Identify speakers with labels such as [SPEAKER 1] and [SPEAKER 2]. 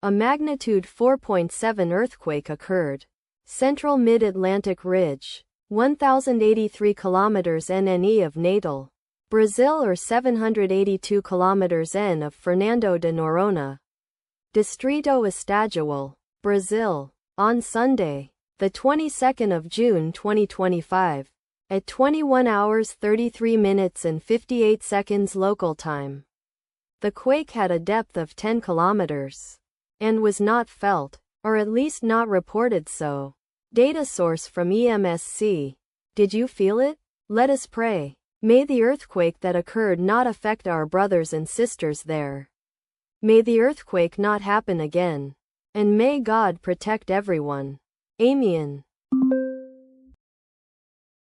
[SPEAKER 1] A magnitude 4.7 earthquake occurred. Central Mid-Atlantic Ridge, 1,083 kilometers NNE of Natal, Brazil, or 782 kilometers N of Fernando de Noronha, Distrito Estadual, Brazil, on Sunday, the 22nd of June 2025, at 21 hours 33 minutes and 58 seconds local time. The quake had a depth of 10 kilometers and was not felt, or at least not reported so. Data source from EMSC. Did you feel it? Let us pray. May the earthquake that occurred not affect our brothers and sisters there. May the earthquake not happen again. And may God protect everyone. Amen.